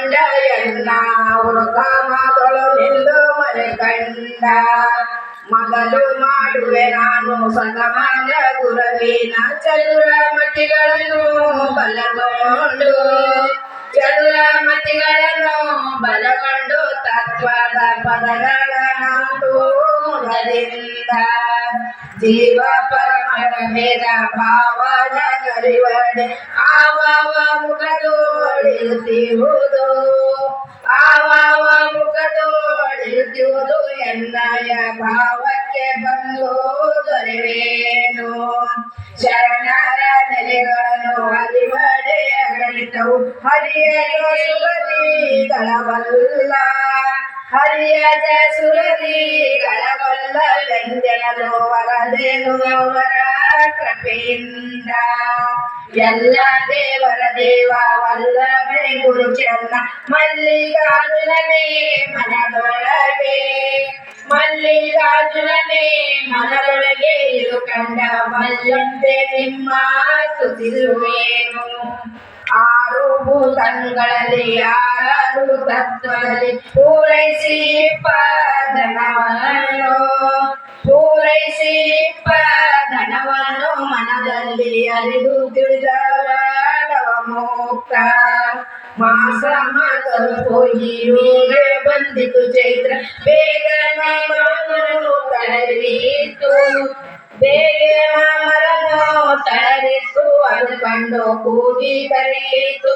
ಕಂಡ ಎನ್ನ ಹುಡುಕಾಮದೊಳು ನಿಂದು ಮನೆ ಕಂಡ ಮೊದಲು ಮಾಡುವೆ ನಾನು ಸತಮಾನ ಗುರುವಿನ ಚತುರಮತಿಗಳನ್ನು ಬಲಗೊಂಡು ಬಲಗೊಂಡು ತತ್ವದ ಪದಗಳನ್ನು ಮುಖದಿಂದ ಜೀವ ಪರಮರ ಭೇದ ಭಾವದ ಕರಿವಡೆ ಆವವ ಮುಖದೋಡಿರುತ್ತಿರುವುದು ಎನ್ನಯ ಭಾವಕ್ಕೆ ಬಂದು ದೊರೆವೇನು ಶರಣರ ನೆಲೆಗಳನ್ನು ಹರಿವಡೆ ಗಣಿತವು ಹರಿಯಲು ಸುರದಿಗಳವಲ್ಲ ಹರಿಯದ ಸುರದಿಗಳವಲ್ಲವೆಂದೆಳಲು ವರದೇನು ಅವರ ಕೃಪೆಯಿಂದ ಎಲ್ಲ ದೇವರ ದೇವವಲ್ಲವೇ ಗುರು ಚೆನ್ನ ಮಲ್ಲಿಕಾರ್ಜುನನೇ ಮನದೊಳಗೆ ಇರು ಕಂಡ ಬಲ್ಲಂತೆ ನಿಮ್ಮ ಸ್ತುತಿಸುವೇನು ಆರು ಭೂತಗಳಲ್ಲಿ ಆರು ತತ್ವದಲ್ಲಿ ಪೂರೈಸಿ ಧನವನ್ನು ಮನದಲ್ಲಿ ಅರಿದು ತಿಳಿದವ ಮುಕ್ತ ಮಾಸ ಹೋಗಿರುವೆ ಬಂದಿತು ಚೈತ್ರ ಬೇಗನೆ ಮರನು ತಳರಿತು ಅದು ಕಂಡು ಕೂಗಿ ಕರೆಯಿತು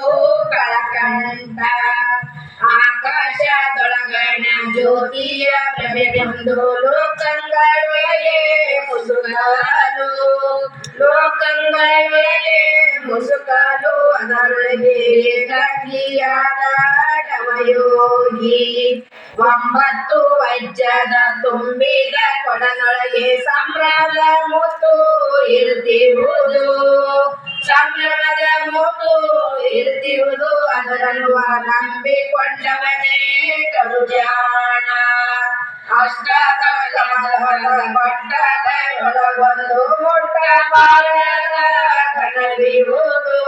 ಕಳಕಂಠ ಆಕಾಶದೊಳಗಣ ಜ್ಯೋತಿಯ ಪ್ರಭೆ ಬಂದು ಲೋಕಂಗಳೊಳಗೆ ಮುಸುಕಾಲು ಅದರೊಳಗೆ ಗಂಗಿಯಾದವಯೋಗಿ 9 ವಜ್ರದ ತುಂಬಿದ ಕೊಡನೊಳಗೆ ಸಂಭ್ರಮದ ಮುತ್ತು ಇರುತ್ತಿರುವುದು ಅದರಲ್ವ ನಂಬಿಕೊಂಡವನೇ ಕರುಜಾಣ ಬಟ್ಟದೊಳಗೊಂದು ಮುಟ್ಟಬಾರದ ಘನವಿರುವುದು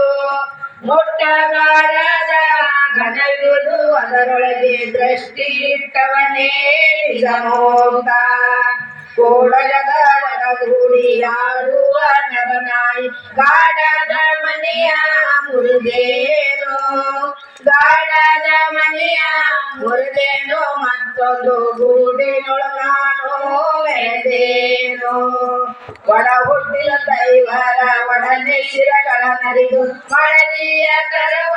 ಅದರೊಳಗೆ ದೃಷ್ಟಿ ಇಟ್ಟವನೇ ನಿಜಮೋಕ್ತ ಕೋಡಲದ ಒಳಗೂಡಿಯಾಡುವ ನರನಾಯಿ ಗಾಢದ ಮನೆಯ ಮುರಿದೇನು ಮತ್ತೊಂದು ಗೂಡಿನೊಳಗಾನು ಮೆರೆದೇನು ಒಡ ಹುಟ್ಟಿದ ದೈವರ ಒಡನೆ ಶಿರಗಳ ನರಿದು ಮಡದಿಯ ಕರವ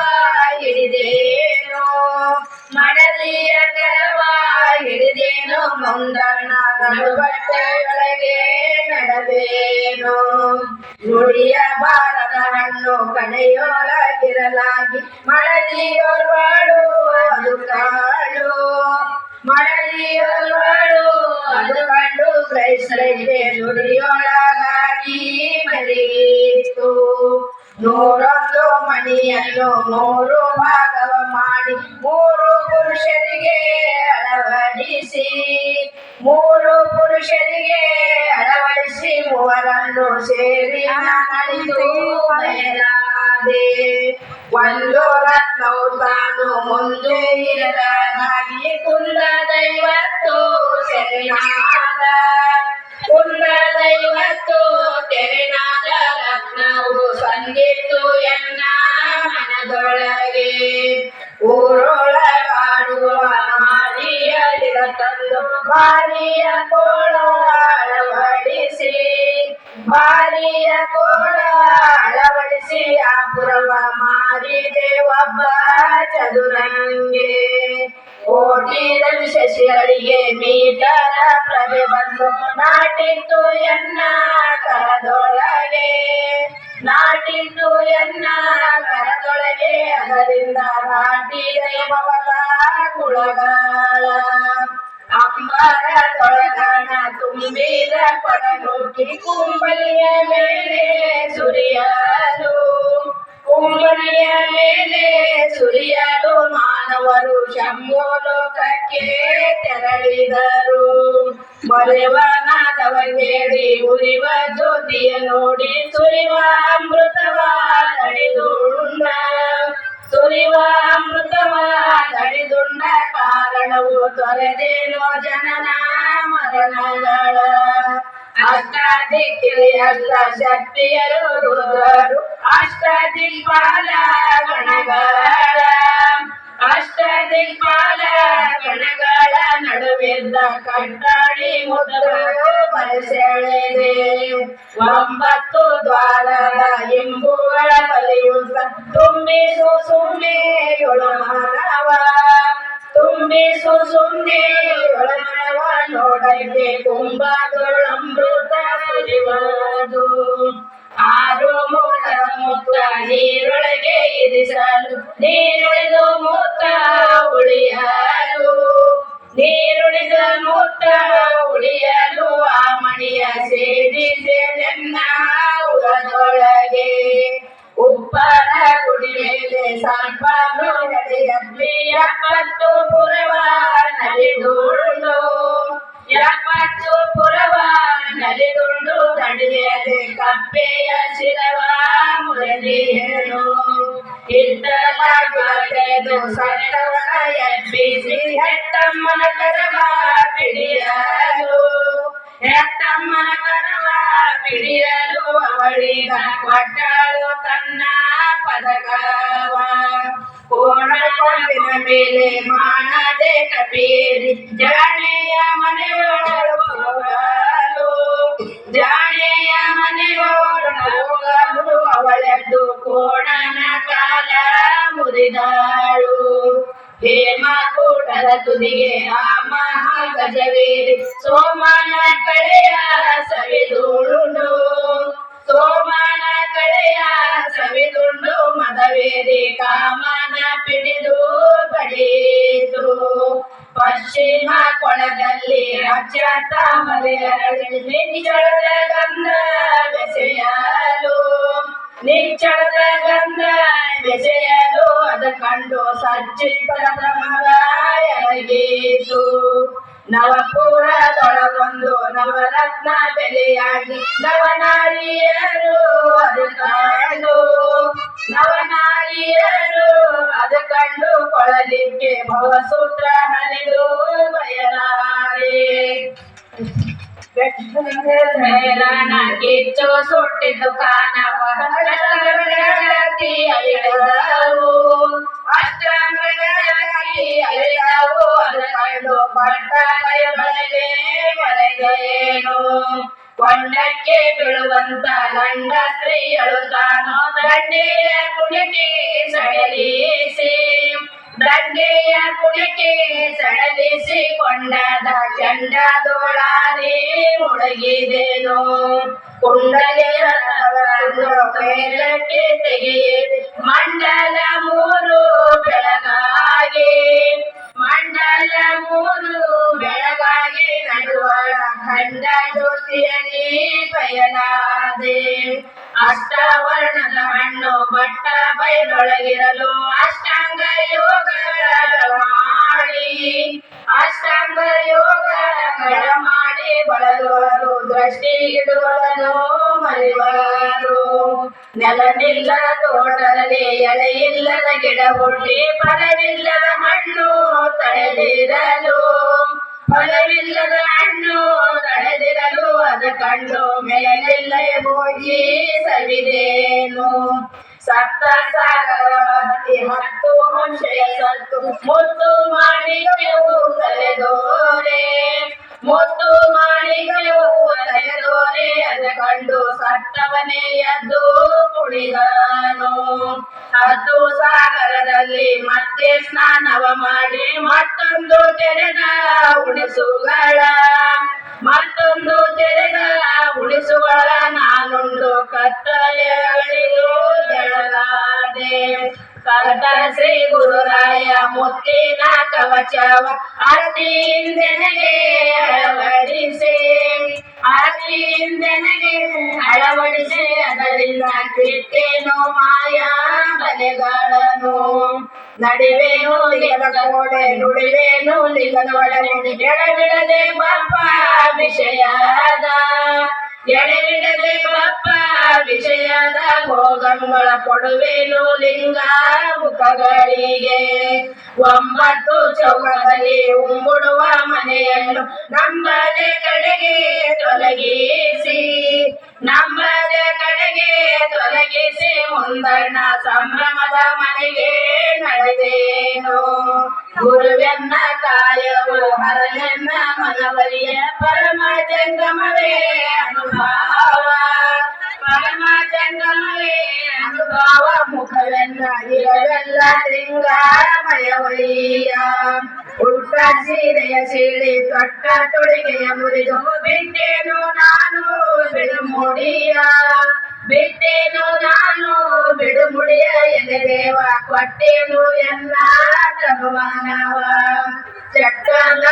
ಹಿಡಿದೇನು ಮುಂದಣ್ಣ ನಡುಬಟ್ಟೆಯೊಳಗೆ ನಡೆದೇನು ನುಡಿಯ ಬಾರದ ಹಣ್ಣು ಕಡೆಯೊಳಗಿರಲಾಗಿ ಮಡದಿಯೋರ್ವಾಳು ಅದು ಕಂಡು ಗ್ರಹಿಸಲಿಕ್ಕೆ ನುಡಿಯೊಳಗಾಗಿ ಮರೆಯಿತು 101 ಮಣಿಯನ್ನು 3 ಭಾಗವ ಮಾಡಿ 3 ಪುರುಷರಿಗೆ ಅಳವಡಿಸಿ ಮೂವರನ್ನು ಸೇರಿ ನಡೆದು ಬಯಲಾದೆ ಒಂದು ರತ್ನವು ತಾನು ಮುಂದೆ ಇರಲಾಗಿ ಕುಂದ ದೈವತ್ತು ತೆರೆನಾದ ರತ್ನವು ಸಂದಿತ್ತು ಎನ್ನ ಮನದೊಳಗೆ ಊರೊಳಗಾಡುವ ಮಾರಿಯಲಿದ ತಂದು ಭಾರಿಯ ಕೋಳ ಅಳವಡಿಸಿ ಆಪುರವ ಮಾರಿದೆ ಒಬ್ಬ ಚದುರಂಗೆ ಕೋಟಿದಲ್ಲಿ ಶಶಿಗಳಿಗೆ ಮೀಟರ ಪ್ರಭೆ ಬಂದು ನಾಟಿತ್ತು ಎನ್ನ ಕರದೊಳಗೆ ಅದರಿಂದ ನಾಟಿ ದೈವದ ಕುಳಗಾಳ ಅಂಬರದೊಳಗಣ ತುಂಬಿದ ಕೊಡನೂಕಿ ಕುಂಬಲಿಯ ಮೇಲೆ ಸುರಿಯಲು ಮಾನವರು ಶಂಭೋಲೋಕಕ್ಕೆ ತೆರಳಿದರು ಮೊರೆವನಾದವ ಕೇಳಿ ಉರಿವ ಜ್ಯೋತಿಯ ನೋಡಿ ಸುರಿವ ಅಮೃತವ ಮರಣವು ತೊರೆದೇನೋ ಜನನ ಮರಣಗಳ ಅಷ್ಟ ದಿಕ್ಕಿರಿ ಅಷ್ಟ ಶಕ್ತಿಯರು ರುದ್ರರು ಅಷ್ಟ ದಿಕ್ಪಾಲ ಗಣಗಳ ಅಷ್ಟ ದಿಕ್ಪಾಲ ಗಣಗಳ ನಡುವಿದ್ದ ಕಟ್ಟಾಡಿ ಮುದ್ದು ಬರಸೆಳೆದೆ 9 ದ್ವಾರದ ಇಂಬುಗಳ ಬಲಿಯುತ್ತ ತುಂಬಿಸು ಸುಮ್ನೆಯೊಳು ಮಾನವ ತುಂಬಿಸು ಸುಮ್ನೆಯೊಳ ನೋಡಕ್ಕೆ ಕುಂಭದೊಳಮೃತ ಸುರಿಯುವುದು 6 ಮೂಲ ಮುತ್ತ ನೀರೊಳಗೆ ಇರಿಸಲು ನೀರುಳಿದು ಮುತ್ತ ಉಳಿಯಲು ನೀರುಳಿದ ಮುತ್ತ ಉಳಿಯಲು ಆ ಮಣಿಯ ಸೇರಿಸೆನೆನ್ನ ಉರದೊಳಗೆ ಉಪ್ಪರ ಗುಡಿ ಮೇಲೆ ಸ್ವಲ್ಪ ನಡೆಯಲಿ 70 ಪುರವ ನಲಿದುಂಡು 70 ಪುರವ ನಲಿದುಂಡು ತಡೆಯದೆ ಕಪ್ಪೆಯ ಶಿರವ ಮುರಳಿಯೇನು ಇದ್ದಲಾಗದು ಸತ್ತವನ ಎಬ್ಬಿಸಿ ಹೆತ್ತಮ್ಮನ ಕರವ ಪಿಡಿಯಲು ಹೆತ್ತಮ್ಮನ ಕರವ ಪಿಡಿಯಲು ಅವಳಿಗ ಕೊಟ್ಟಳು ತನ್ನ ಪದಕವ ಕೋಣಕೊಂಬಿನ ಮೇಲೆ ಮಾಡದೆ ಕಪೀರಿ ಜಾಣೆಯ ಮನೆಯೊಳಗೆ ಹೋಗಲು ಜಾಣೆಯ ಮನೆಯೊಳಗೆ ಹೋಗಲು ಅವಳೆದ್ದು ಕೋಣನ ಕಾಲ ಮುರಿದಾಳು ಹೇಮಕೂಟದ ತುದಿಗೆ ಆ ಮಹಾಗಜವೇರಿ ಸೋಮನ ಕಳೆಯ ಸವಿದುಂಡು ಸೋಮನ ಕಳೆಯ ಸವಿದುಂಡು ಮದವೇರಿ ಕಾಮನ ಪಿಡಿದು ಬಡಿದು ಪಶ್ಚಿಮ ಕೊಳದಲ್ಲಿ ಅಚ್ಚತ ಮರೆಯರಳಿ ನಿಚ್ಚಳದ ಗಂಧ ಬೆಸೆಯಲು ನಿಚ್ಚಳದ ಗಂಧ ಬೆಸೆಯಲು ಅದ ಕಂಡು ಸಚ್ಚಿಪದ ಮಗ ಎರಗೀತು ನವಪುರದೊಳಗೊಂದು ನವರತ್ನ ಬೆಲೆಯಾಗಿ ನವನಾರಿಯರು ಅದು ಕಂಡು ನವನಾರಿಯರು ಅದು ಕಂಡು ಕೊಳಲಿಕ್ಕೆ ಭವಸೂತ್ರ ಹರಿದು ಬಯಲಾರೆ ಮೇಲನ ಕಿಚ್ಚು ಸುಟ್ಟಿದ್ದು ಕಾಣವ ಅಷ್ಟಮೃಗತಿ ಅಳಿದವು ಅಷ್ಟಮೃಗತಿ ಅಳಿದವು ಅದು ಕಂಡು ಪಟ್ಟಯ ಬಳೆಗೆ ಬರೆದೇನು ಕೊಂಡಕ್ಕೆ ಬೀಳುವಂತ ಗಂಡ ಸ್ತ್ರೀಯಳು ತಾನು ದಂಡೆಯ ಕುಣಿಕೆ ಸಡಲಿಸಿ ದಂಡೆಯ ಕುಣಿಕೆ ಸಡಲಿಸಿ ಕೊಂಡದ ಚಂಡದೊಳಾರಿ ಮುಳುಗಿದೆನು ಕುಂಡಲಿಯ ಮೇಲಕ್ಕೆ ತೆಗೆಯಿರಿ ಮಂಡಲ 3 ಬೆಳಗಾಗಿ ಮಂಡಲ 3 ಬೆಳಗಾಗಿ ನಡುವಳ ಖಂಡ ಜ್ಯೋತಿಯಲ್ಲಿ ಬಯಲಾದೆ ಅಷ್ಟವರ್ಣದ ಹಣ್ಣು ಬಟ್ಟ ಬಯಲೊಳಗಿರಲು ಅಷ್ಟಾಂಗ ಯೋಗಗಳ ಮಾಡಿ ಅಷ್ಟಾಂಗ ಯೋಗಗಳ ಮಾಡಿ ಬಳಲುವರು ದೃಷ್ಟಿ ಇಡುವನು ಮರಿವರು ನೆಲನಿಲ್ಲದ ತೋಟದಲ್ಲಿ ಎಳೆಯಿಲ್ಲದ ಗಿಡ ಹುಟ್ಟಿ ಫಲವಿಲ್ಲದ ಹಣ್ಣು ತಳೆದಿರಲು ಫಲವಿಲ್ಲದ ಹಣ್ಣು ತಳೆದಿರಲು ಅದು ಕಂಡು ಮೇಲಿಲ್ಲೇ ಹೋಗಿ ಸವಿದೇನು ಸಪ್ತ ಸಾಗರವತಿ 10 ಅಂಶಯ ಸತ್ತು ಮುತ್ತು ಮಾಣಿಕ್ಯವು ತಲೆದೋರೆ ಮುತ್ತು ಮಾಣಿಕ್ಯವು ತಲೆದೋರೆ ಅದು ಕಂಡು ಸತ್ತವನೇ ಎದ್ದು ಕುಣಿದನು 10 ಸಾಗರದಲ್ಲಿ ಮತ್ತೆ ಸ್ನಾನವ ಮಾಡಿ ಮತ್ತೊಂದು ತೆರೆದ ಉಣಿಸುಗಳ ಮತ್ತೊಂದು ತೆರೆದ ಉಳಿಸುಗಳ ನಾನುಂಡು ಕತ್ತಲೆಗಳಿಗೂ ಬೆಳಗಾದೆ ಕರ್ತ ಶ್ರೀ ಗುರುರಾಯ ಮುತ್ತಿನ ಕವಚವ ಅತಿಯಿಂದೆನಗೆ ಅಳವಡಿಸಿ ಅತಿಯಿಂದೆನಗೆ ಅಳವಡಿಸಿ ಅದರಿಂದ ಕಿಟ್ಟೇನು ಮಾಯಾ ಬಲೆಗಳನ್ನು ನಡಿವೇನು ಲಿಂಗದ ಕೋಡೆ ನುಡಿವೇನು ಲಿಂಗದ ಒಡನೆ ಎಡಬಿಡದೆ ಬಪ್ಪ ವಿಷಯದ ಎಡೆಬಿಡದೆ ಬಪ್ಪ ವಿಷಯದ ಭೋಗಗಳ ಕೊಡುವೇನು ಲಿಂಗ ಮುಖಗಳಿಗೆ ಒಂಬತ್ತು ಚೌಕದಲ್ಲಿ ಉಂಬುಡುವ ಮನೆಯನ್ನು ನಂಬದೆ ಕಡೆಗೆ ತೊಲಗಿಸಿ ನಂಬದೆ ಕಡೆಗೆ ತೊಲಗಿಸಿ ಮುಂದಣ್ಣ ಸಂಭ್ರಮದ ಮನೆಗೆ ನಡೆದೇನು ಗುರುವೆನ್ನ ಕಾಯವು ಹರನೆನ್ನ ಮನವರಿಯ ಪರಮ ಜಂಗಮವೇ ಅನುಭವ ಪರಮ ಜಂಗಮವೇ ಅನುಭವ ಮುಖವೆನ್ನ ಇರವೆಲ್ಲ ಲಿಂಗಮಯವಯ್ಯ ಉಟ್ಟ ಸೀರೆಯ ಸೀಳಿ ತೊಟ್ಟ ತೊಡಿಗೆಯ ಮುರಿದು ಬಿಟ್ಟೇನು ನಾನು ಬಿಡುಮುಡಿಯ ಬಿಟ್ಟೇನು ನಾನು ಬಿಡುಮುಡಿಯ ಎಲೆದೇವ ಕೊಟ್ಟೇನು ಎಲ್ಲ ತನುಮಾನವ ಚಕ್ರನ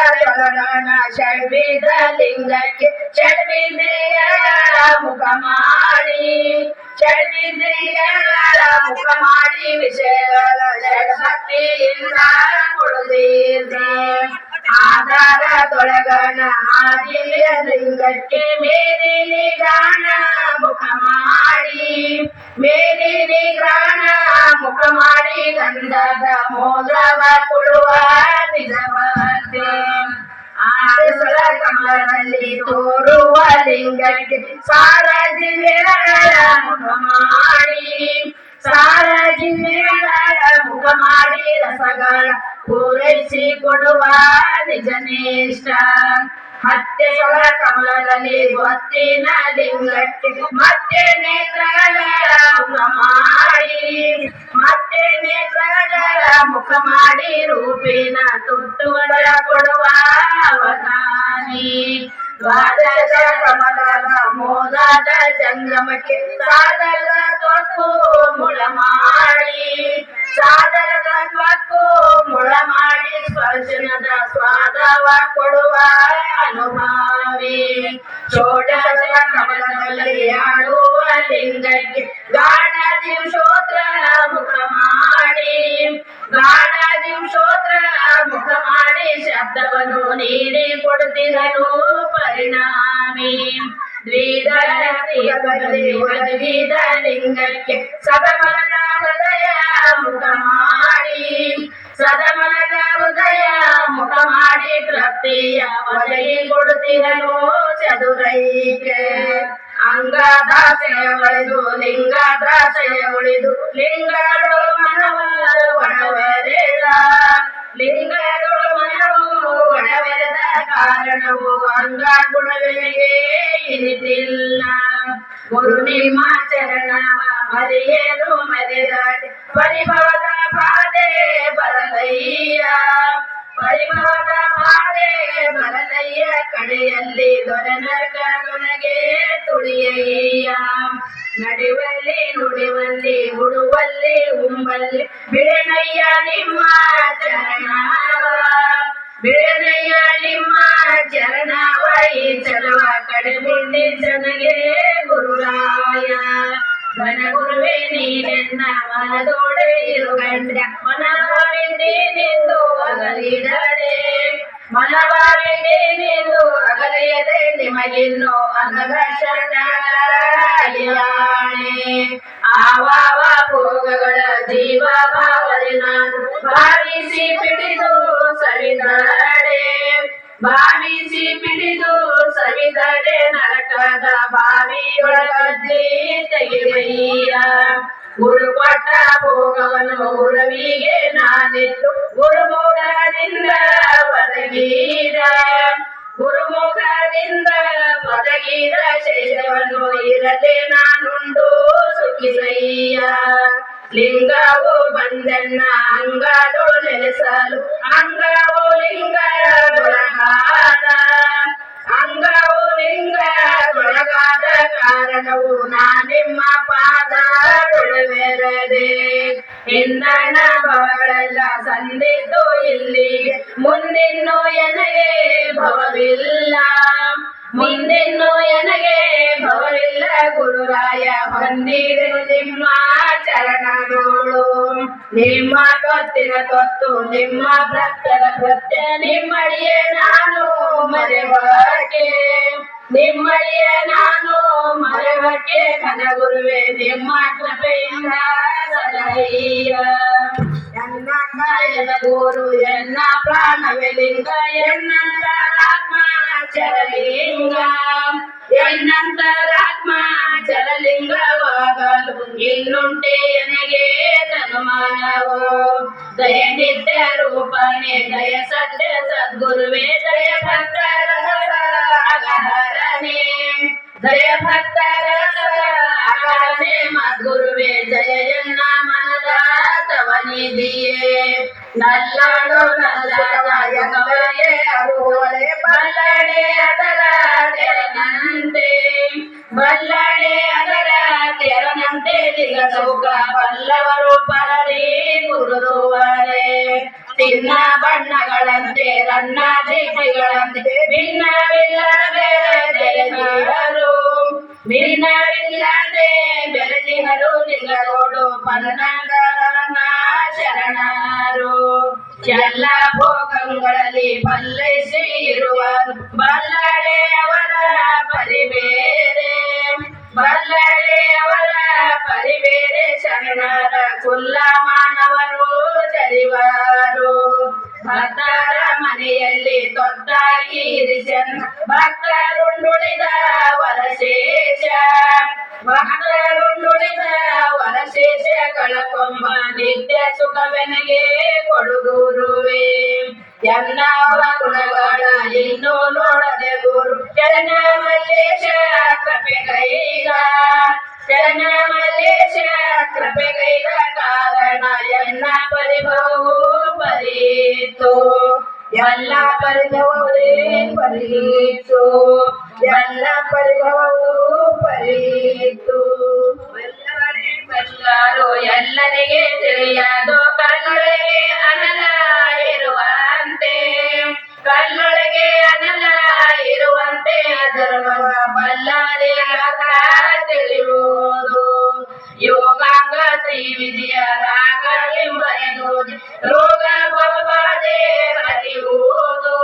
ಷಡ್ವಿಧ ಲಿಂಗಕ್ಕೆ ಷಡ್ವಿಂದ್ರಿಯಗಳ ಮುಖ ಮಾಡಿ ಷಡ್ವಿಂದ್ರಿಯಗಳ ಮುಖ ಮಾಡಿ ವಿಷಯಗಳ ಷಡ್ಭಕ್ತಿಯಿಂದ ಕೊಡುತ್ತೀರ್ದೆ ಆಧಾರದೊಳಗಣ ಆದಿಯ ಲಿಂಗಕ್ಕೆ ಮೇರಿ ನಿಗಾಣ ಮುಖ ಮಾಡಿ ಮೇರಿ ನಿಗ್ರಹಣ ಮುಖ ಮಾಡಿ ಗಂಧದ ಮೋದವ ಕೊಡುವ ನಿಜವಾದ್ಯ ಆರಿಸುಳ ಕಮಲದಲ್ಲಿ ತೋರುವ ಲಿಂಗಕ್ಕೆ ಸಾರಜಿಗಳ ಮುಖ ಮಾಡಿ ಸಾರಜಿಗಳ ಮುಖ ಮಾಡಿ ರಸಗಳ ಪೂರೈಸಿ ಕೊಡುವ ನಿಜನೇಷ್ಟ ಹತ್ತೆ ಸೊಳ ಕಮಲದಲ್ಲಿ ಗೊತ್ತಿನ ಲಿಂಗಕ್ಕೆ ಮತ್ತೆ ನೇತ್ರಗಳ ಮುಖ ಮಾಡಿ ಮತ್ತೆ ನೇತ್ರಗಳ ಮುಖ ಮಾಡಿ ರೂಪಿನ ತುಟ್ಟುಗಳ ಕೊಡುವ ಅವಧಾನಿ ದ್ವಾದಶ ಕಮಲದ ಮೋದದ ಜಂಗಮಕ್ಕೆ ಸಾದರದ ತೊಕ್ಕು ಮುಳ ಮಾಡಿ ಸಾದರದ ತೊಕ್ಕು ಮುಳ ಮಾಡಿ ಸ್ಪರ್ಶನದ ಸ್ವಾದವ ಕೊಡುವ ಅನುಭಾವಿ ಷೋಡಶ ಕಮಲದಲ್ಲಿ ಆಡುವ ಲಿಂಗಕ್ಕೆ ಗಾಢ ದಿವಸೋತ್ರ ಮುಖ ಮಾಡಿ ಗಾಢ ದಿವಸೋತ್ರ ಮುಖ ಮಾಡಿ ಶಬ್ದವನ್ನು ನೀಡಿ ಕೊಡುತ್ತಿರಲು ಪರಿಣಾಮಿ ದ್ವಿದಳ ತೀರದಲ್ಲಿ ಒದಗಿದ ಲಿಂಗಕ್ಕೆ ಸದಮಲದ ಹೃದಯ ಮುಖ ಮಾಡಿ ಸದಮಲದ ಹೃದಯ ಮುಖ ಮಾಡಿ ತೃಪ್ತಿಯ ಒದಗಿ ಕೊಡುತ್ತಿರಲು ಚದುರೈಕೆ ಅಂಗದಾಸೆಯ ಒಳೆದು ಲಿಂಗದಾಸೆಯ ಉಳಿದು ಲಿಂಗಗಳು ಮನವು ಒಣವೆರೆದ ಲಿಂಗಗಳು ಮನವು ಒಣವೆರೆದ ಕಾರಣವು ಅಂಗ ಗುಣಗಳಿಗೆ ಇನಿತಿಲ್ಲ ಗುರು ನಿಮ್ಮ ಚರಣವ ಮರೆಯಲು ಮರೆದಾಡಿ ಪರಿಭವದ ಬಾಧೆ ಬರಲಯ್ಯ ಪರಿಭವದ ಬಾಧೆ ಬರಲಯ್ಯ ಕಡೆಯಲ್ಲಿ ದೊರೆನರ್ಕ ದೊನಗೆ ತುಳಿಯಯ್ಯ ನಡೆವಲ್ಲಿ ನುಡಿವಲ್ಲಿ ಉಡುವಲ್ಲಿ ಉಂಬಲ್ಲಿ ಬಿಡನಯ್ಯ ನಿಮ್ಮ ಚರಣವ ಬಿಡನಯ್ಯ ನಿಮ್ಮ ಚರಣವ ಈ ಚಲವ ಕಡೆಬಿಡಿ ಜನಗೆ ಗುರುರಾಯ ಘನ ಗುರುವೇ ನೀನೆನ್ನ ಮನದೋಡೆ ಇರುಗಂಡ ಮನವಾರಿದೇನೆಂದು ಅಗಲಿಡದೆ ಮನವಾರಿದೇನೆಂದು ಅಗಲಿಯದೆ ನಿಮಗಿನ್ನು ಅನಗ ಶರಣಾಣೆ ಆವಾವ ಭೋಗಗಳ ಜೀವ ಭಾವನೆ ನಾನು ಭಾವಿಸಿ ಪಿಡಿದು ಸರಿದಾಡೆ ಭಾವಿಸಿ ಪಿಡಿದು ಸವಿದಡೆ ನರಕದ ಬಾವಿಯೊಳಗದ್ದಿ ತೆಗೆದಯ್ಯ ಗುರು ಕೊಟ್ಟ ಭೋಗವನ್ನು ಗುರುವಿಗೆ ನಾನಿತ್ತು ಗುರುಮುಖದಿಂದ ಒದಗಿದ ಗುರುಮುಖದಿಂದ ಒದಗಿದ ಶೇಷವನ್ನು ಇರದೆ ನಾನುಂಡು ಸುಖಿಸಯ್ಯ ಲಿಂಗವು ಬಂದನ್ನ ಅಂಗದೊಳು ನೆಲೆಸಲು ಅಂಗವು ಲಿಂಗದೊಳಗಾದ ಅಂಗವು ಲಿಂಗದೊಳಗಾದ ಕಾರಣವು ನಾನಿಮ್ಮ ಪಾದದೊಳವೆರದೆ ಇಂದಣ ಭವಗಳೆಲ್ಲ ಸಂದಿದ್ದು ಇಲ್ಲಿಗೆ ಮುಂದಿನ್ನು ಎನಗೆ ಭವವಿಲ್ಲ ಮುಂದಿನ್ನು ಎನಗೆ ಭವವಿಲ್ಲ ಗುರುರಾಯ ಬಂದಿರು ನಿಮ್ಮ ಚರಣದೋಳು ನಿಮ್ಮ ತೊತ್ತಿನ ತೊತ್ತು ನಿಮ್ಮ ಭಕ್ತರ ಕೃತ್ಯ ನಿಮ್ಮಡಿಯೇ ನಾನು ಮರೆವಾಕೆ ನಿಮ್ಮಳಿಯ ನಾನು ಮರವಕ್ಕೆ ಕನಗುರುವೆ ನಿಮ್ಮ ಕೃಪೆಯಿಂದ ಸಲಹೀಯ ಎನ್ನ ಕಾಯದ ಗುರು ಎನ್ನ ಪ್ರಾಣವೇ ಲಿಂಗ ಎನ್ನಂತರಾತ್ಮ ಚರಲಿಂಗ ಎನ್ನಂತರಾತ್ಮ ಚರಲಿಂಗವಾಗಲು ಇನ್ನುಂಟೆ ನನಗೆ ತನುಮಾನವು ದಯ ನಿತ್ಯ ರೂಪನೆ ದಯ ಸತ್ಯ ಸದ್ಗುರುವೇ ದಯ ಭಕ್ತರ ಅಗಹರನೆ ದಯ ಭಕ್ತರ ಅಗಹರನೆ ಮದ್ಗುರುವೇ ಜಯ ಎನ್ನ ಮನದ ತವನಿದಿಯೇ ನಲ್ಲಾಡು ನಲ್ಲಾಯನವೇ ಅರುವಳೆ ಬಲ್ಲಡೆ ಅದರ ತೆರನಂತೆ ಬಲ್ಲಡೆ ಅದರ ತೆರನಂತೆ ದಿಗ ಸೌಕ ಬಲ್ಲವರು ಪರರಿ ಗುರುರುವರೆ ಚಿನ್ನ ಬಣ್ಣಗಳಂತೆ ರನ್ನ ದೀಪಿಗಳಂತೆ ಭಿನ್ನವಿಲ್ಲದೆ ಬೆಳೆದಿಹರು ಭಿನ್ನವಿಲ್ಲದೆ ಬೆಳೆದಿಹರು ನಿಲ್ಲಗೋಡು ಪನ್ನಗರನ ಶರಣರು ಎಲ್ಲ ಭೋಗಗಳಲ್ಲಿ ಬಲ್ಲೈಸಿ ಇರುವ ಬಲ್ಲಡೆ ಅವರ ಪರಿಬೇರೆ ಬಲ್ಲಡೆ ಅವರ ಪರಿಬೇರೆ ಶರಣರ ಕುಲ್ಲ ಮಾನವರು ಜರಿವರು ಭಕ್ತರ ಮನೆಯಲ್ಲಿ ತೊತ್ತಾಗಿ ಇರಿಸನ್ ಭಕ್ತರುಂಡುಳಿದ ವರಶೇಷ ಭಕ್ತರುಂಡುಳಿದ ವರಶೇಷ ಕಳಕೊಂಬ ನಿತ್ಯ ಸುಖವೆನಗೆ ಕೊಡುಗುರುವೆ ಎಲ್ಲ ಗುಣಗಳ ಇನ್ನೂ ನೋಡದೆ ಗುರು ಚರಣ ಮಲ್ಲೇಶ ಕೃಪೆಗೈದ ಚರಣ ಮಲ್ಲೇಶ ಕೃಪೆಗೈದ ಕಾರಣ ಎಲ್ಲ ಪರಿಭವವು ಪರಿಯಿತು ಎಲ್ಲ ಪರಿಭವವೇ ಪರಿಯಿತು ಎಲ್ಲ ಪರಿಭವವು ಪರಿಯಿತು ಎಲ್ಲರೂ ಎಲ್ಲರಿಗೆ ತಿಳಿಯದು ಕಣ್ಣೊಳಗೆ ಅನಲ ಇರುವಂತೆ ಕಣ್ಣೊಳಗೆ ಅನಲ ಇರುವಂತೆ ಅದರ ಬಲ್ಲವರಿಗ ತಿಳಿಯುವುದು ಯೋಗಾಂಗ ತ್ರಿವಿಧಿಯ ರಾಗವೆಂಬರೆದು ರೋಗ ಭವಬಾಧೆ ಬರಿಯುವುದು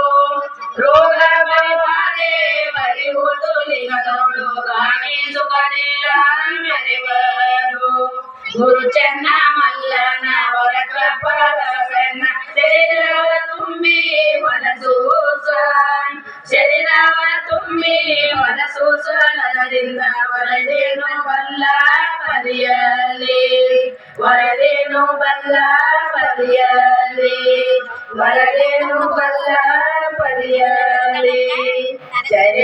ರೋಗ ಭವಬಾಧೆ ಬರಿಯುವುದು ಲಿಂಗದೋಳು ಗಾಳಿ ಸುಖದಿಲ್ಲ ಮೆರೆವರು ಗುರು ಚೆನ್ನ ಮಲ್ಲನ ಹೊರ ಕೃಪರಸನ್ನ ಶರೀರವ ತುಂಬಿ ಮನಸೂಸ ಶರೀರವ ತುಂಬಿ ಮನಸೂಸ ನರದಿಂದ ವರದೇನು ಬಲ್ಲ ಪರಿಯಲಿ ವರದೇನು ಬಲ್ಲ ಪರಿಯಲಿ ವರದೇನು ಬಲ್ಲ ಪರಿಯಲಿ ಜಯ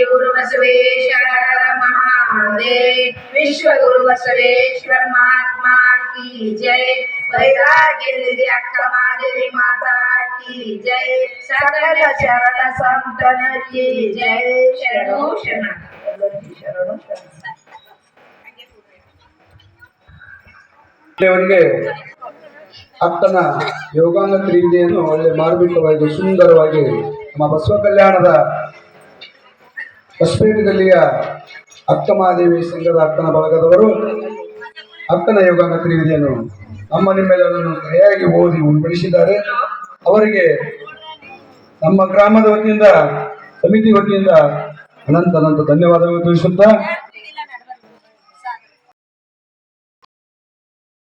ಗುರು ಬಸವೇಶ್ವರ महादेव विश्व गुरु बसवेश्वर महात्मा की जय वैराग्य निधि अक्का महादेवी माता की जय सकल शरण संतन की जय शरणो शरण शरणो ಅವರಿಗೆ ಅಕ್ಕನ ಯೋಗಾಂಗ ತ್ರಿವಿಧಿಯನ್ನು ಒಳ್ಳೆ ಮಾರ್ಮಿಕವಾಗಿ ಸುಂದರವಾಗಿ ನಮ್ಮ ಬಸವ ಕಲ್ಯಾಣದ ಹೊಸಪೇಟೆಯಲ್ಲಿಯ ಅಕ್ಕ ಮಹಾದೇವಿ ಸಂಘದ ಅಕ್ಕನ ಬಳಗದವರು ಅಕ್ಕನ ಯೋಗಾಂಗ ತ್ರಿವಿಧಿಯನ್ನು ನಮ್ಮ ನಿಮ್ಮೆಲ್ಲರನ್ನು ಸರಿಯಾಗಿ ಓದಿ ಉಣಬಡಿಸಿದ್ದಾರೆ. ಅವರಿಗೆ ನಮ್ಮ ಗ್ರಾಮದ ವತಿಯಿಂದ ಸಮಿತಿ ವತಿಯಿಂದ ಅನಂತ ಧನ್ಯವಾದಗಳು ತಿಳಿಸುತ್ತಾ